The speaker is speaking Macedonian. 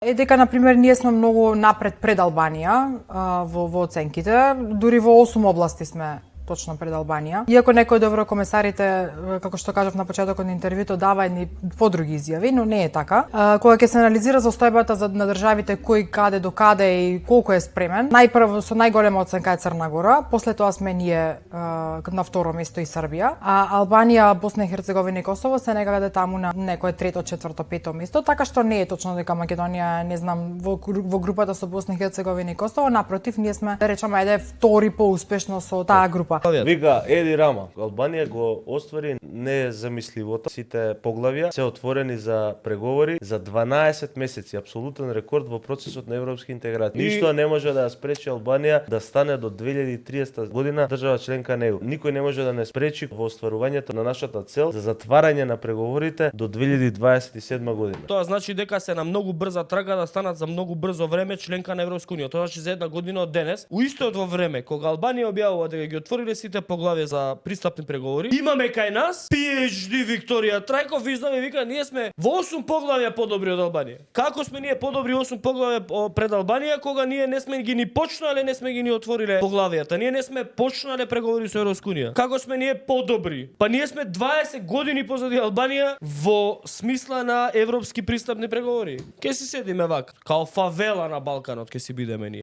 е дека на пример ние сме многу напред пред Албанија во оценките, дури во 8 области сме точно пред Албанија. Иако некои од еврокомесарите, како што кажав на почетокот на интервјуто, дава едни подруги изјави, но не е така. Кога ќе се анализира заостојбата на државите кој каде до каде и колку е спремен, најпрво со најголема оценка е Црна Гора, после тоа сме ние на второ место и Србија, а Албанија, Босна и Херцеговина и Косово се некаде таму на некое трето, четврто, пето место, така што не е точно дека Македонија, не знам, во групата со Босна и Херцеговина и Косово, напротив, ние сме, да речеме, втори поуспешно со таа група. Вика Еди Рама, Албанија го оствари незамисливото. Сите поглавја се отворени за преговори за 12 месеци, апсолутен рекорд во процесот на европски интеграција. Ништо не може да ја спречи Албанија да стане до 2030 година држава членка на ЕУ. Никој не може да не спречи во остварувањето на нашата цел за затварање на преговорите до 2027 година. Тоа значи дека се на многу брза трага да станат за многу брзо време членка на Европска унија. Тоа значи за една година од денес, у истото време кога Албанија објавува дека ги отвориле сите поглавја за пристапни преговори, имаме кај нас PhD Викторија Трајков излезе и вика ние сме во 8 поглавја подобри од Албанија. Како сме ние подобри 8 поглавја пред Албанија кога ние не сме ги ни почнале, не сме ги ни отвориле поглавјата. Ние не сме почнале преговори со Европска унија. Како сме ние подобри? Па ние сме 20 години позади Албанија во смисла на европски пристапни преговори. Ке си седиме вака, као фавела на Балканот ке си бидеме ние.